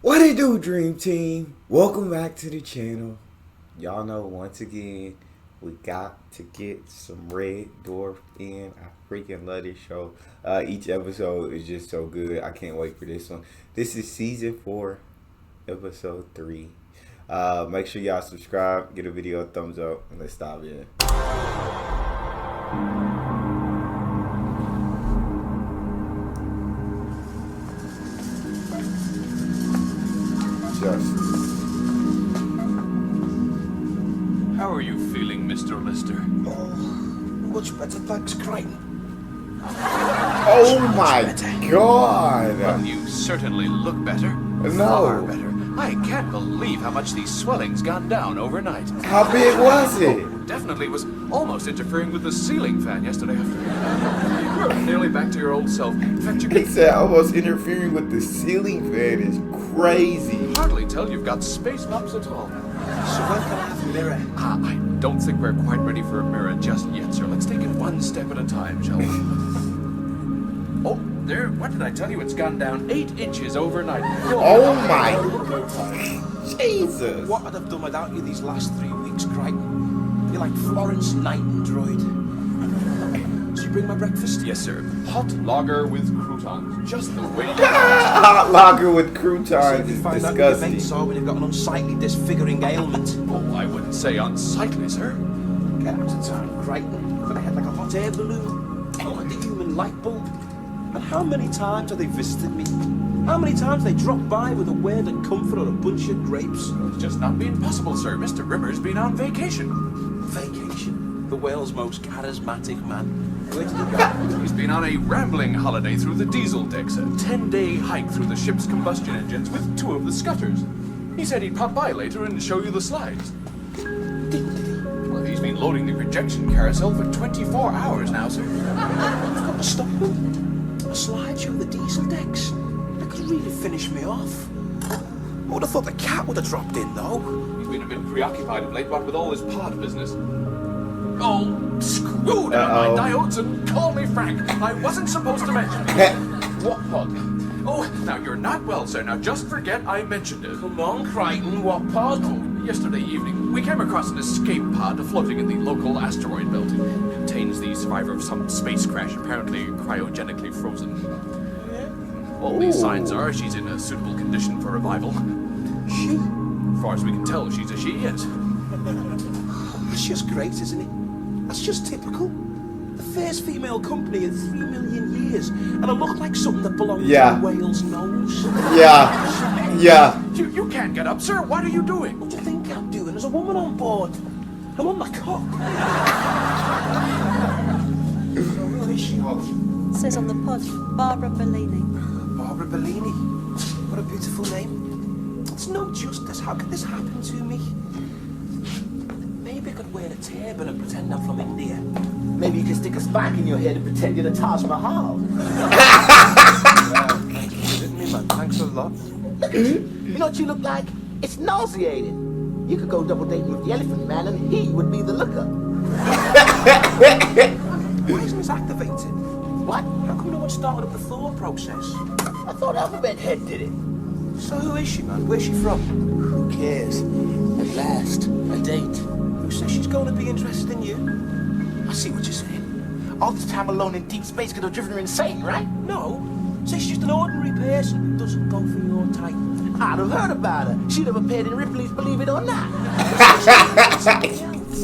What it do, Dream Team? Welcome back to the channel. Y'all know once again we got to get some Red Dwarf in. I freaking love this show. Each episode is just so good. I can't wait for this one. This is season 4, episode 3. Make sure y'all subscribe, get a video a thumbs up, and let's dive in. How are you feeling, Mr. Lister? Oh, much better, thanks, Crichton. Oh my god! Well, you certainly look better. No. Far better. I can't believe how much these swelling's gone down overnight. How big was it? Definitely was almost interfering with the ceiling fan yesterday afternoon. You're nearly back to your old self. In fact, you He can said almost interfering with the ceiling fan is crazy. hardly tell you've got space bumps at all. So when can I have a mirror? I don't think we're quite ready for a mirror just yet, sir. Let's take it one step at a time, shall we? Oh, there. What did I tell you? It's gone down 8 inches overnight. Oh my Jesus. What I'd have done without you these last 3 weeks, Crichton? You're like Florence Nightingale. Did you bring my breakfast? Yes, sir. Hot lager with croutons. Just the way you Hot lager with croutons See if you is find out who your mates disgusting. are when you've got an unsightly disfiguring ailment. Oh, I wouldn't say unsightly, sir. Get out of town, Crichton. Got a head like a hot air balloon. Like the human light bulb. And how many times have they visited me? How many times they dropped by with a word of comfort or a bunch of grapes? It's just not being possible, sir. Mr. Rimmer's been on vacation. Vacation. The world's most charismatic man. Where did he go? He's been on a rambling holiday through the diesel decks, a 10-day hike through the ship's combustion engines with 2 of the scutters. He said he'd pop by later and show you the slides. Did he? Well, he's been loading the projection carousel for 24 hours now, sir. I've got to stop him. A slideshow of the diesel decks. That could really finish me off. I would have thought the cat would have dropped in, though. He's been a bit preoccupied of late, what with all this pod business. Oh, screwed on my diodes and call me Frank. I wasn't supposed to mention it. What pod? Oh, now you're not well, sir. Now just forget I mentioned it. Come on, Crichton, what pod? Oh, yesterday evening, we came across an escape pod floating in the local asteroid belt. It contains the survivor of some space crash, apparently cryogenically frozen. All these signs are she's in a suitable condition for revival. She? As far as we can tell, she's a she, yes. That's just great, isn't it? That's just typical. The first female company in 3 million years. And I look like something that belongs Yeah. to Wales' nose. Yeah. You can't get up, sir. What are you doing? What do you think I'm doing? There's a woman on board. I'm on the cock. Who is she? Says on the pod, Barbara Bellini. Barbara Bellini. What a beautiful name. It's no justice. How could this happen to me? Maybe I could wear a turban and pretend I'm from India. Maybe you can stick a spike in your head and pretend you're the Taj Mahal. Didn't me, man. Thanks a lot. You know what you look like? It's nauseating. You could go double dating with the Elephant Man and he would be the looker. Why isn't this activated? What? How come no one started up the thought process? I thought Alphabet Head did it. So who is she, man? Where's she from? Who cares? At last, a date. Who says she's going to be interested in you? I see what you're saying. All this time alone in deep space could have driven her insane, right? No. Say she's just an ordinary person who doesn't go for your type. I'd have heard about her. She'd have appeared in Ripley's Believe It or Not.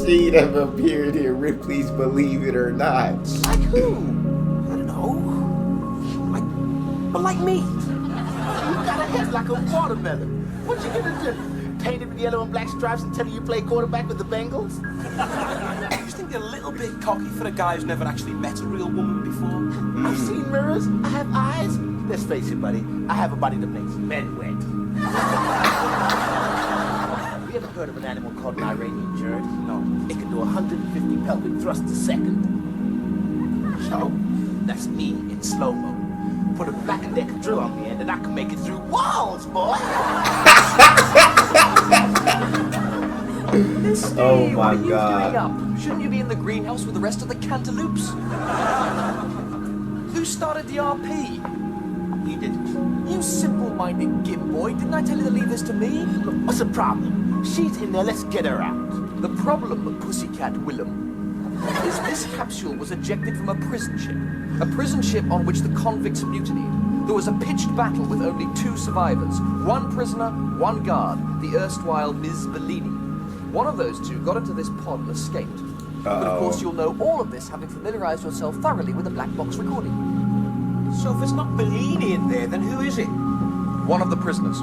She'd have appeared in Ripley's Believe It or Not. Like who? I don't know. Like me. You got a head like a watermelon. What you gonna do? Paint it with yellow and black stripes and tell you play quarterback with the Bengals? I just think you're a little bit cocky for a guy who's never actually met a real woman before. I've seen mirrors. I have eyes. Let's face it, buddy. I have a body that makes men wet. Have you ever heard of an animal called an Iranian jerk? No. It can do 150 pelvic thrusts a second. So, that's me in slow-mo. Put a Black & Decker drill on the end and I can make it through walls, boy! Misty, Oh my what are you God. doing up? Shouldn't you be in the greenhouse with the rest of the cantaloupes? Who started the RP? You didn't. You simple-minded gimboy, didn't I tell you to leave this to me? Look, what's the problem? She's in there, let's get her out. The problem, Pussycat Willem, is this capsule was ejected from a prison ship. A prison ship on which the convicts mutinied. There was a pitched battle with only 2 survivors. 1 prisoner, 1 guard, the erstwhile Ms. Bellini. One of those 2 got into this pod and escaped. But of course you'll know all of this having familiarized yourself thoroughly with the black box recording. So if it's not Bellini in there, then who is it? One of the prisoners.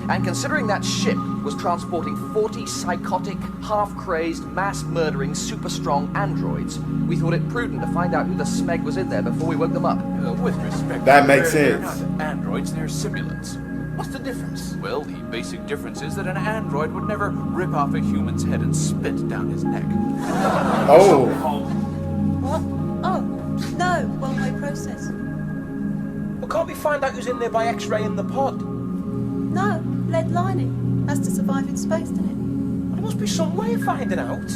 And considering that ship was transporting 40 psychotic, half-crazed, mass-murdering, super-strong androids, we thought it prudent to find out who the smeg was in there before we woke them up. With respect, That makes they're sense. not androids, they're simulants. What's the difference? Well, the basic difference is that an android would never rip off a human's head and spit down his neck. Oh. What? Oh, no, one-way process. Well, can't we find out who's in there by X-raying the pod? No, lead lining. Has to survive in space, doesn't it? Well, there must be some way of finding out.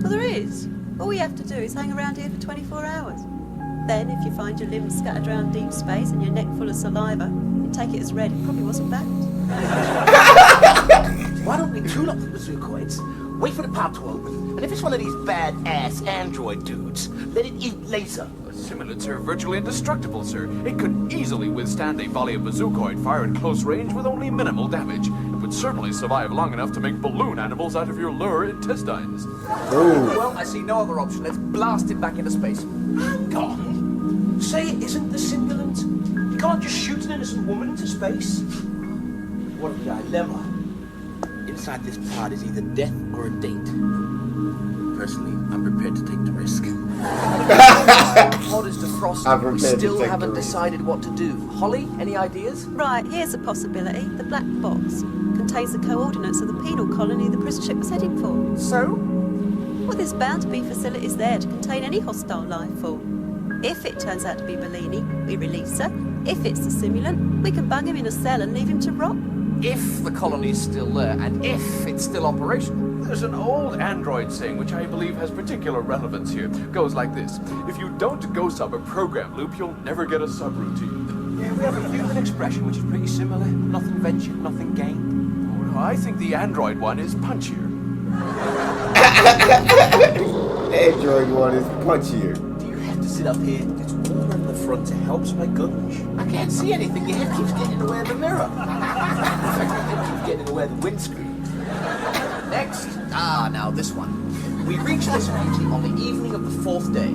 Well, there is. All we have to do is hang around here for 24 hours. Then, if you find your limbs scattered around deep space and your neck full of saliva, you take it as read. It probably wasn't backed. Why don't we tune up the bazookoids, wait for the pod to open, and if it's one of these bad-ass android dudes, let it eat laser. Simulants are virtually indestructible, sir. It could easily withstand a volley of bazookoid fire at close range with only minimal damage. It would certainly survive long enough to make balloon animals out of your lower intestines. Ooh. Well, I see no other option. Let's blast it back into space. Hang on. Say it isn't the simulant. You can't just shoot an innocent woman into space. What a dilemma. Inside this pod is either death or a date. Personally, I'm prepared to take the risk. The pod is defrosted. I'm We prepared to still take haven't the risk. decided what to do. Holly, any ideas? Right, here's a possibility. The black box contains the coordinates of the penal colony the prison ship was heading for. So? Well, there's bound to be facilities there to contain any hostile life form. If it turns out to be Bellini, we release her. If it's the simulant, we can bung him in a cell and leave him to rot. If the colony's still there, and if it's still operational. There's an old android saying, which I believe has particular relevance here. Goes like this: if you don't go sub a program loop, you'll never get a subroutine. Yeah, we have a human expression which is pretty similar. Nothing ventured, nothing gained. Oh, no, I think the android one is punchier. Android one is punchier. Do you have to sit up here? It's warmer in the front, it helps my gunge. I can't see anything. Your head keeps getting in the way of the mirror. In fact, your head keeps getting in the way of the windscreen. Next. Now this one. We reached this beauty on the evening of the 4th day.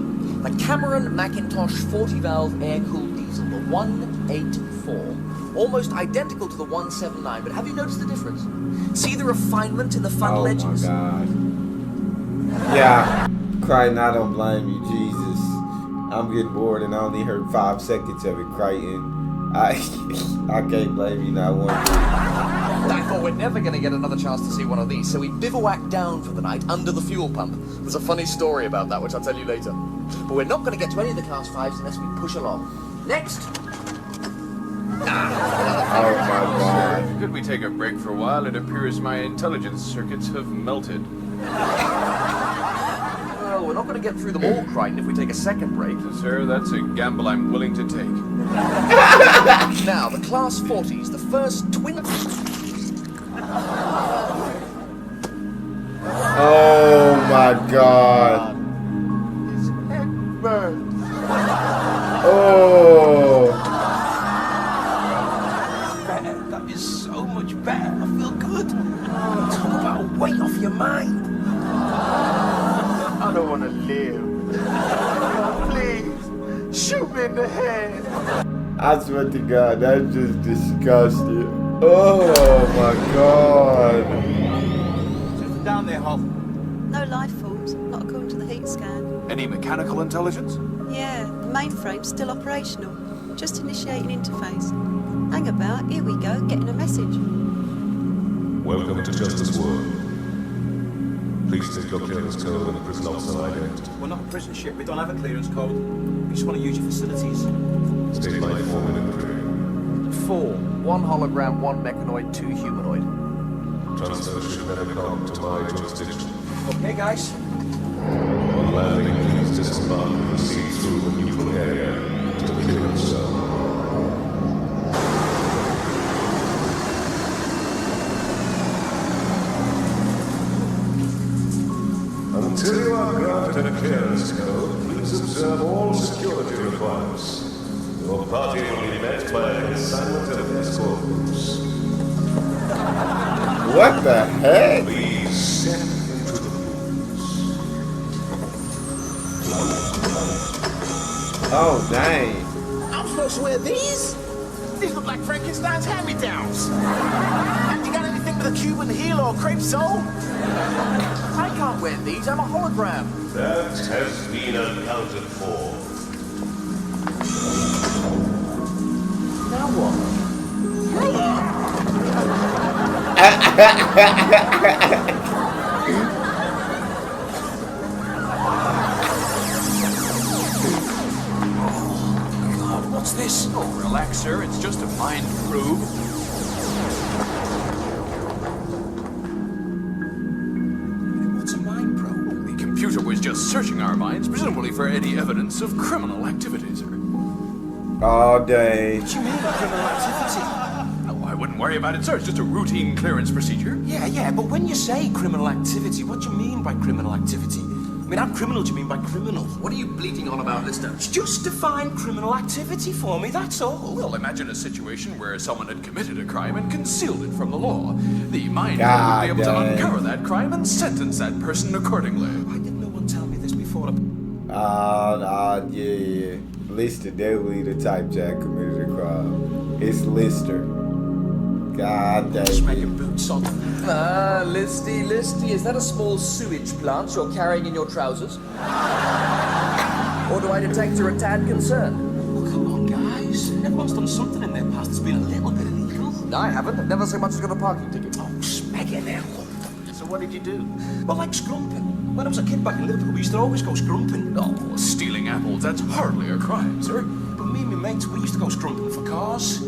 The Cameron Macintosh 40-valve air-cooled diesel, the 184. Almost identical to the 179, but have you noticed the difference? See the refinement in the funnel Oh my edges? God. Yeah. Crichton, I don't blame you, Jesus. I'm getting bored and I only heard 5 seconds of it, Crichton. I can't blame you not one bit. I thought we're never going to get another chance to see one of these, so we bivouacked down for the night under the fuel pump. There's a funny story about that, which I'll tell you later. But we're not going to get to any of the Class 5s unless we push along. Next. Oh my God. Could we take a break for a while? It appears my intelligence circuits have melted. Well, we're not going to get through them all, Crichton, if we take a second break. Sir, that's a gamble I'm willing to take. Now, the Class 40s, the first twin... Oh my God. His head burns. Oh. Better. That is so much better. I feel good. Talk about a weight off your mind. I don't want to live. Please, shoot me in the head. I swear to God, that's just disgusting. Oh my God. Something down there, Hull. No life forms, not according to the heat scan. Any mechanical intelligence? Yeah, the mainframe's still operational. Just initiating interface. Hang about, here we go, getting a message. Welcome to Justice World. Please take your clearance code and prison officer identity. We're not a prison ship. We don't have a clearance code. We just want to use your facilities. State life form and entry. 4. 1 hologram, 1 mechanoid, 2 humanoid. Transfer ship Epilogue to my jurisdiction. Okay, guys. On landing, please disembark and proceed through the neutral area to the clearance zone. are granted a clearance code, please observe all security requirements. Your party will be met by a consignment of escort groups. What the heck? Please step into the rooms. Oh, dang. I'm supposed to wear these? These look like Frankenstein's hand-me-downs. Have you got anything with a Cuban heel or crepe sole? I can't wear these. I'm a hologram. That has been accounted for. Now what? What's this? Oh, relax, sir. It's just a mind probe. What's a mind probe? The computer was just searching our minds, presumably for any evidence of criminal activity, sir. All day. What do you mean by criminal activity? Oh, I wouldn't worry about it, sir. It's just a routine clearance procedure. Yeah, but when you say criminal activity, what do you mean by criminal activity? I mean, how criminal do you mean by criminal? What are you bleating on about, Lister? Just define criminal activity for me, that's all. Well, imagine a situation where someone had committed a crime and concealed it from the law. The mind God would be able to dang. uncover that crime and sentence that person accordingly. Why didn't no one tell me this before? Yeah. Lister definitely the type Jack committed a crime. It's Lister. God dang Smacking it. boots on. Ah, Listy, is that a small sewage plant you're carrying in your trousers? Or do I detect you're a tad concerned? Oh, come on, guys. Everyone's done something in their past that's been a little bit illegal. No, I haven't. I've never so much as got a parking ticket. Oh, smack it now. So what did you do? Well, like scrumping. When I was a kid back in Liverpool, we used to always go scrumping. Oh, stealing apples, that's hardly a crime, sir. But me and my mates, we used to go scrumping for cars.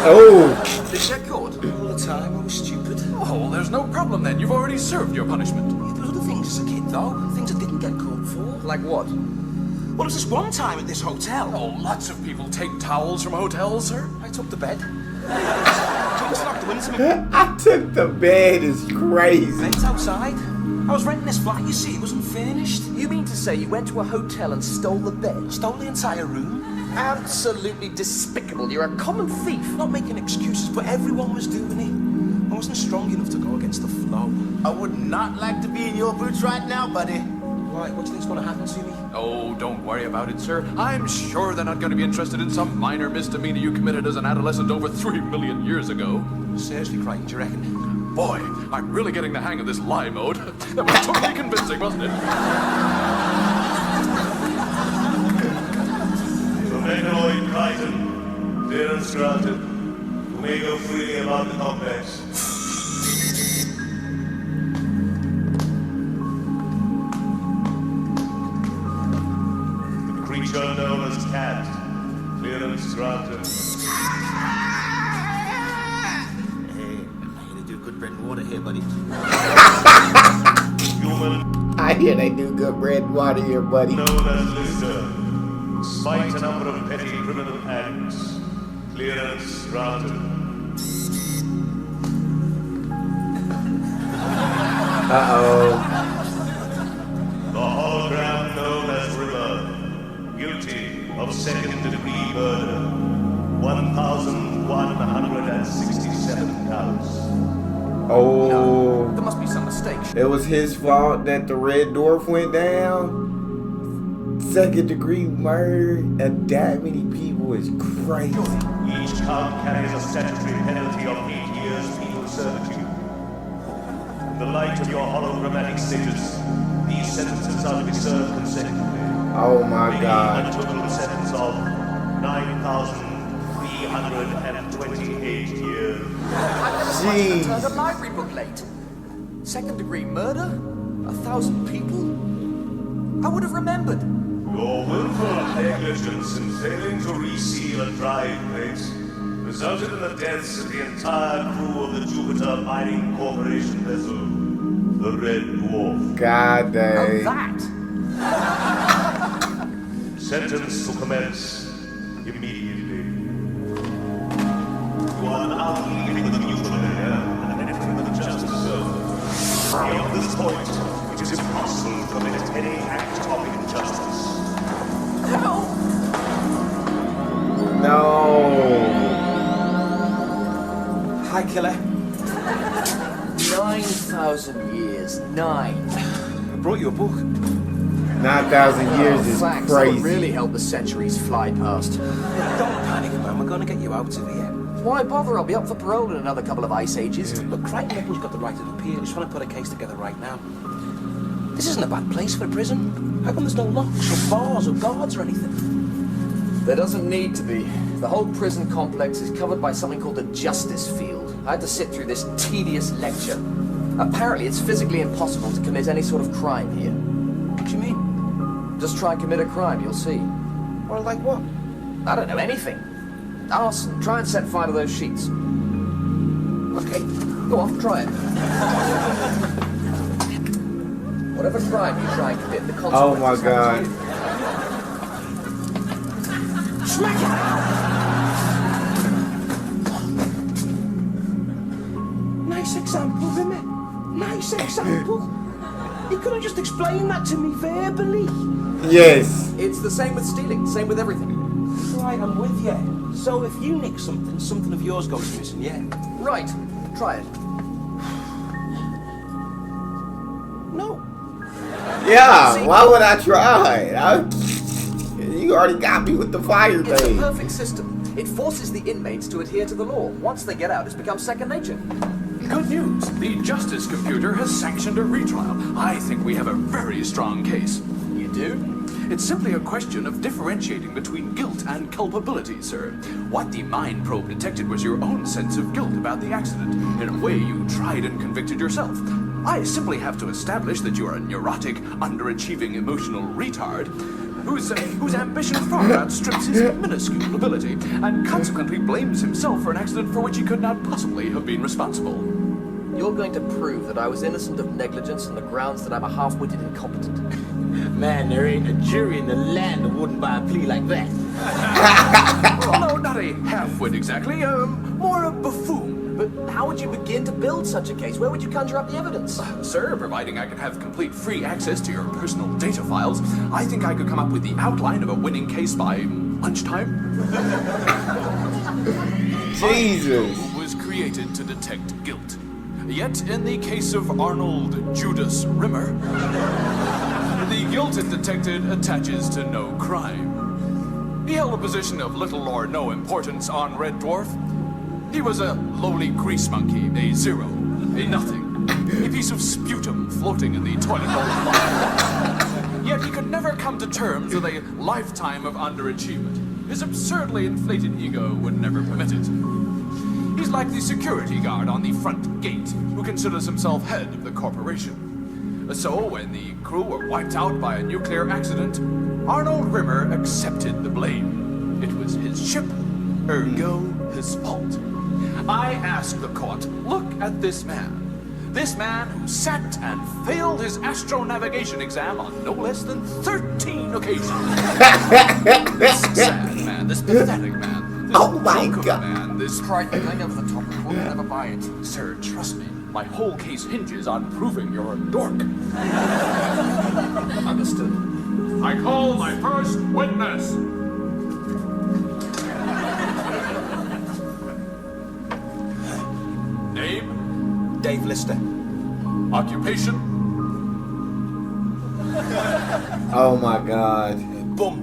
Oh, Did you get caught? All the time, I was stupid. Oh, well, there's no problem then. You've already served your punishment. There was other things as a kid, though. Things I didn't get caught for. Like what? Well, there was this one time at this hotel. Oh, lots of people take towels from hotels, sir. I took the bed. Just locked the windows. I took the bed is crazy. Vent outside. I was renting this flat, you see, it wasn't furnished. You mean to say you went to a hotel and stole the bed? Stole the entire room. Absolutely despicable. You're a common thief. Not making excuses, but everyone was doing it. I wasn't strong enough to go against the flow. I would not like to be in your boots right now, buddy. Why? What do you think's going to happen to me? Oh, don't worry about it, sir. I'm sure they're not going to be interested in some minor misdemeanor you committed as an adolescent over 3 million years ago. Seriously, Crichton, do you reckon? Boy, I'm really getting the hang of this lie mode. That was totally convincing, wasn't it? Mechanoid Crichton, clearance granted. You may go freely about the complex. The creature known as Cat, clearance granted. Hey, I'm gonna do good bread and water here, buddy. Human I hear they do good bread and water here, buddy. known as Lister. Despite a number of petty criminal acts, clearance granted. Uh-oh. The hologram known as River, guilty of second-degree murder, 1,167 counts. Oh. There must be some mistake. It was his fault that the Red Dwarf went down. Second degree murder and that many people is crazy. Each count carries a statutory penalty of 8 years penal servitude. In the light of your hologrammatic status, these sentences are to be served consecutively. Oh my Making God. a total sentence of 9,328 years. I've never Jeez. turned a library book late. Second degree murder? 1,000 people? I would have remembered. Your willful negligence in failing to reseal a drive plate resulted in the deaths of the entire crew of the Jupiter Mining Corporation vessel, the Red Dwarf. God Oh, dang. that? Sentence to commence immediately. You are now leaving the mutual area and entering the justice zone. Beyond this point, it is impossible to commit any Hi, killer. 9,000 years. 9. I brought you a book. 9,000 years is Thanks. That would crazy. really help the centuries fly past. Don't panic, man. We're gonna get you out of here. Why bother? I'll be up for parole in another couple of ice ages. Look, Crichton Nichols got the right to appear. Just want to put a case together right now. This isn't a bad place for a prison. How come there's no locks or bars or guards or anything? There doesn't need to be. The whole prison complex is covered by something called the justice field. I had to sit through this tedious lecture. Apparently, it's physically impossible to commit any sort of crime here. What do you mean? Just try and commit a crime, you'll see. Or like what? I don't know, anything. Arson. Try and set fire to those sheets. Okay. Go on, try it. Whatever crime you try and commit, the consequences Oh my God. happen to you. Smack it! Nice example, Rimmer. Nice example. You could have just explained that to me verbally. Yes. It's the same with stealing, same with everything. Right, I'm with you. So if you nick something, something of yours goes missing, yeah? Right, try it. No. Yeah, why would I try? You already got me with the fire It's a thing. perfect system. It forces the inmates to adhere to the law. Once they get out, it's become second nature. Good news. The justice computer has sanctioned a retrial. I think we have a very strong case. You do? It's simply a question of differentiating between guilt and culpability, sir. What the mind probe detected was your own sense of guilt about the accident. In a way, you tried and convicted yourself. I simply have to establish that you are a neurotic, underachieving emotional retard whose ambition far outstrips his minuscule ability, and consequently blames himself for an accident for which he could not possibly have been responsible. You're going to prove that I was innocent of negligence on the grounds that I'm a half-witted incompetent. Man, there ain't a jury in the land that wouldn't buy a plea like that. Oh, no, not a half-wit exactly, more a buffoon. But how would you begin to build such a case? Where would you conjure up the evidence? Sir, providing I can have complete free access to your personal data files, I think I could come up with the outline of a winning case by lunchtime. Jesus. Who was created to detect guilt. Yet, in the case of Arnold Judas Rimmer, the guilt it detected attaches to no crime. He held a position of little or no importance on Red Dwarf. He was a lowly grease monkey, a zero, a nothing, a piece of sputum floating in the toilet bowl of life. Yet he could never come to terms with a lifetime of underachievement. His absurdly inflated ego would never permit it. He's like the security guard on the front gate, who considers himself head of the corporation. So, when the crew were wiped out by a nuclear accident, Arnold Rimmer accepted the blame. It was his ship, ergo his fault. I ask the court, look at this man. This man who sat and failed his astronavigation exam on no less than 13 occasions. This sad man, this pathetic man, this Oh my drunken God. man, this Crichton, I know the top will never buy it. Sir, trust me, my whole case hinges on proving you're a dork. Understood. I call my first witness. Name, Dave Lister. occupation, Oh my God. Bum.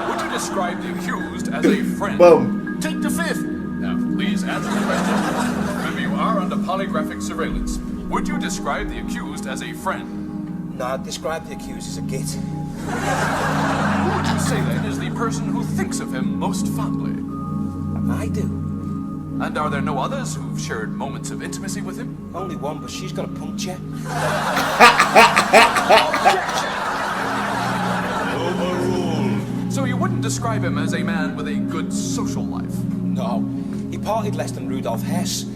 would you describe the accused as a friend? Boom. Take the fifth. Now, please answer the question. Remember, you are under polygraphic surveillance. Would you describe the accused as a friend? No, I'd describe the accused as a git. Who would you say then is the person who thinks of him most fondly? I do. And are there no others who've shared moments of intimacy with him? Only one, but she's got a puncture. Overruled. So you wouldn't describe him as a man with a good social life? No, he partied less than Rudolf Hess.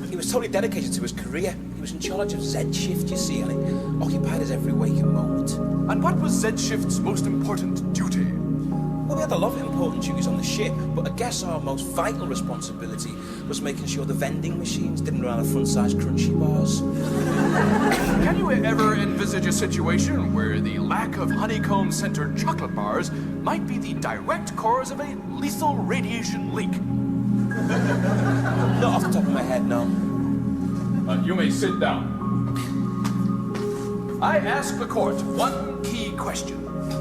He was totally dedicated to his career. He was in charge of Z Shift, you see, and he occupied his every waking moment. And what was Z Shift's most important duty? Well, we had a lot of important duties on the ship, but I guess our most vital responsibility was making sure the vending machines didn't run out of front-size crunchy bars. Can you ever envisage a situation where the lack of honeycomb-centered chocolate bars might be the direct cause of a lethal radiation leak? You may sit down. I ask the court one key question.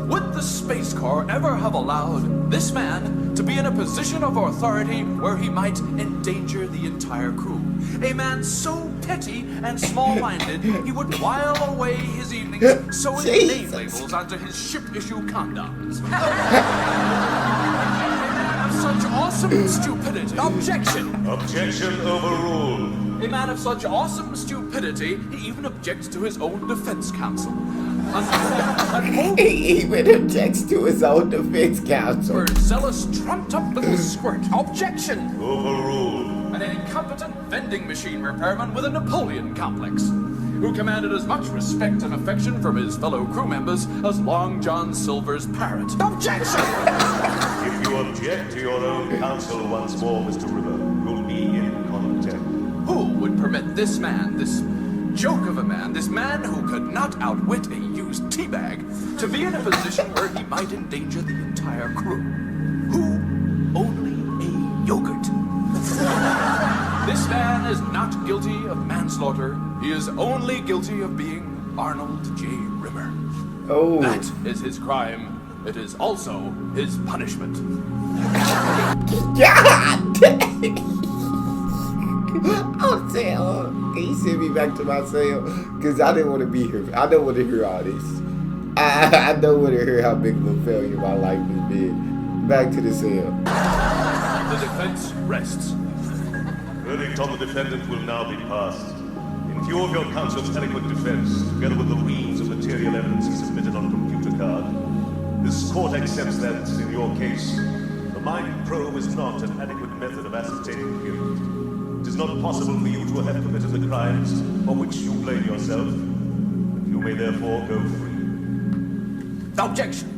Would the Space Corps ever have allowed this man to be in a position of authority where he might endanger the entire crew? A man so petty and small-minded, he would while away his evenings sewing name labels onto his ship-issue condoms. A man of such awesome stupidity. Objection! Objection overruled. A man of such awesome stupidity, he even objects to his own defense counsel. He even objects to his own defense counsel. For zealous, trumped-up little squirt. Objection! Overruled. An incompetent vending machine repairman with a Napoleon complex, who commanded as much respect and affection from his fellow crew members as Long John Silver's parrot. Objection! If you object to your own counsel once more, Mr. River, you'll be in contempt. Who would permit this man, this joke of a man, this man who could not outwit a used teabag, to be in a position where he might endanger the entire crew? Who? Only a yogurt. This man is not guilty of manslaughter. He is only guilty of being Arnold J. Rimmer. Oh. That is his crime. It is also his punishment. God dang. I'm saying, can you send me back to my cell? Because I didn't want to be here. I don't want to hear all this. I don't want to hear how big of a failure my life has been. Back to the cell. The defense rests. Verdict on the defendant will now be passed. In view of your counsel's adequate defense, together with the reams of material evidence he submitted on computer card, this court accepts that, in your case, the mind probe is not an adequate method of ascertaining guilt. It is not possible for you to have committed the crimes for which you blame yourself, and you may therefore go free. Objection!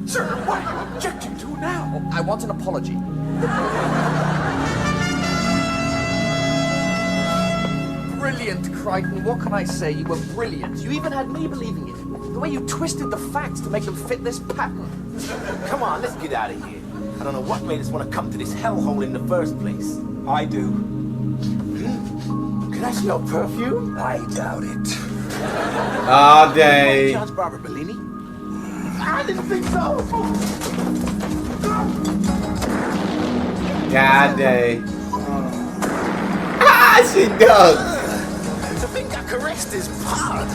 Sir, what are you objecting to now? I want an apology. Brilliant, Crichton. What can I say? You were brilliant. You even had me believing it. The way you twisted the facts to make them fit this pattern. Come on, let's get out of here. I don't know what made us want to come to this hellhole in the first place. I do. Can I smell perfume? I doubt it. All day. John's Barbara Bellini? I didn't think so. God dang. Ah, she does. To think I caressed his pod.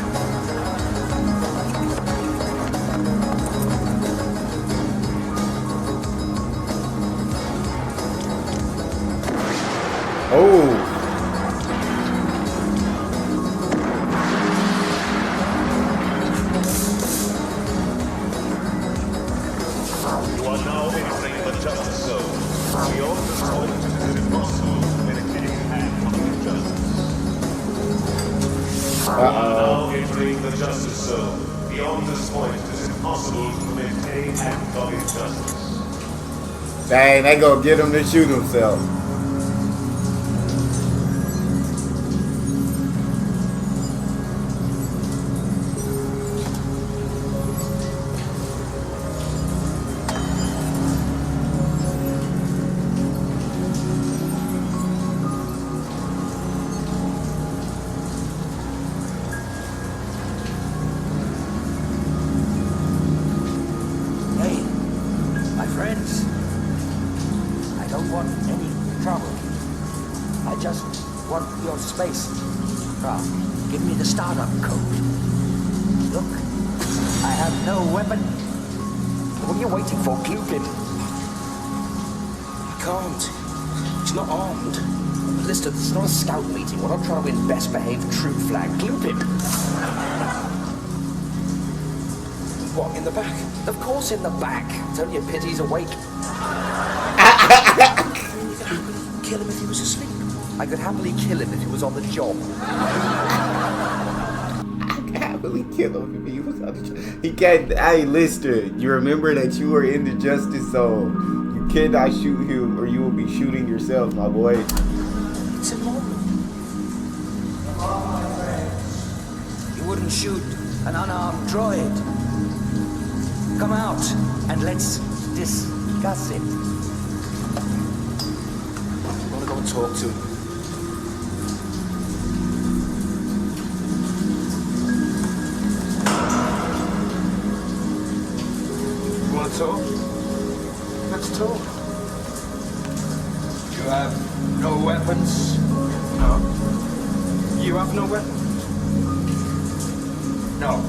Oh. You are now entering the justice zone. Beyond this point, it is impossible to maintain hand of justice. You are now entering the justice zone. Beyond this point, it is impossible to maintain hand of justice. Dang, they gonna get him to shoot himself. Hey, my friends. I don't want any trouble. I just want your space. Now, give me the startup code. Look, I have no weapon. What are you waiting for? Gloop him. I can't. He's not armed. Listen, this is not a scout meeting. We're not trying to win best behaved troop flag. Gloop him. What, in the back? Of course in the back. It's only a pity he's awake. Kill him if he was asleep. I could happily kill him if he was on the job. I can happily kill him if he was on the job. He can't. Hey, Lister, you remember that you are in the justice zone. You cannot shoot him or you will be shooting yourself, my boy. It's immoral. You wouldn't shoot an unarmed droid. Come out and let's discuss it. I want to go and talk to him. talk. Let's talk. You have no weapons? No. You have no weapons? No.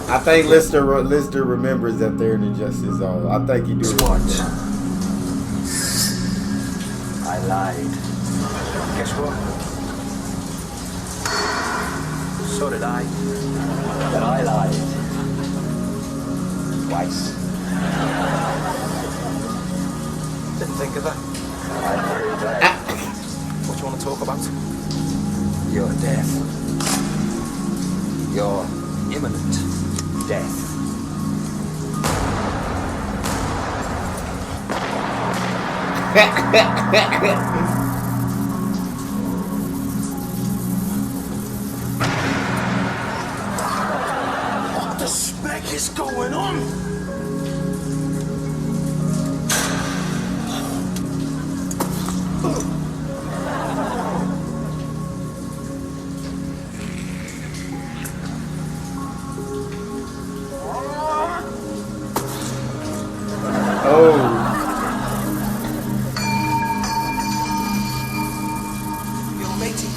I think Lister remembers that they're in the Justice Zone. I think he do. What? I lied. Guess what? So did I. But I lied. Twice. Didn't think of that. I'm very glad. What do you want to talk about? Your death. Your imminent death. What the speck is going on?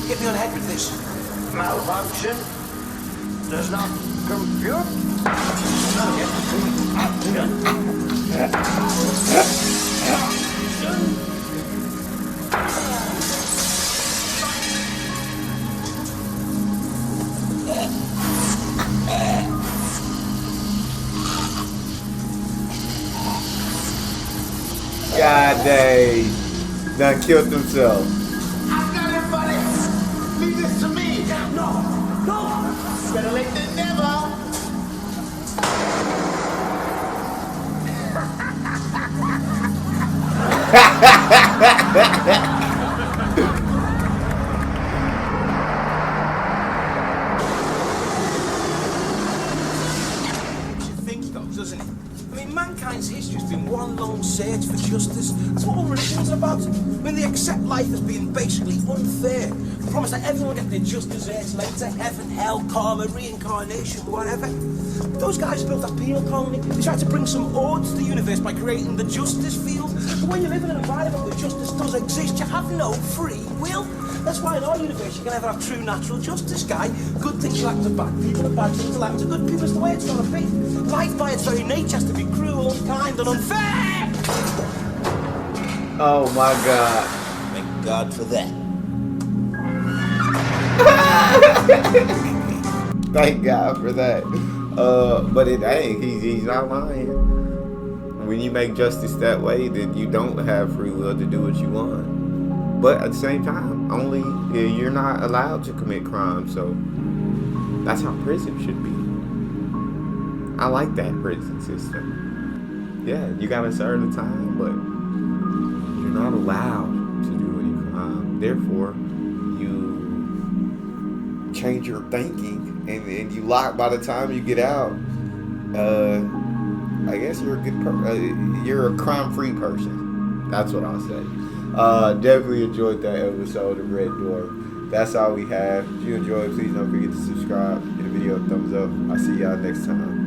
Get me on ahead with this. Malfunction does not compute. God dang. Done killed himself. Better late than never. Doesn't it? I mean, mankind's history has been one long search for justice. That's what all religion's about. I mean, they accept life as being basically unfair. They promise that everyone gets their just desserts later. Heaven, hell, karma, reincarnation, whatever. Those guys built a penal colony. They tried to bring some order to the universe by creating the justice field. But when you live in an environment where justice does exist, you have no free will. That's why in our universe you can never have true natural justice, guy. Good things will happen to bad people and bad things will happen to good people. It's the way it's got to be. Life by its very nature has to be cruel, unkind and unfair. Oh my God. Thank God for that. Thank God for that. But it ain't. He's not lying. When you make justice that way, then you don't have free will to do what you want. But at the same time, you're not allowed to commit crime. So that's how prison should be. I like that prison system. Yeah, you gotta serve the time, but you're not allowed to do any crime. Therefore, you change your thinking, and you lock. By the time you get out, I guess you're a good you're a crime-free person. That's what I'll say. Definitely enjoyed that episode of Red Dwarf. That's all we have. If you enjoyed, please don't forget to subscribe. Give the video a thumbs up. I'll see y'all next time.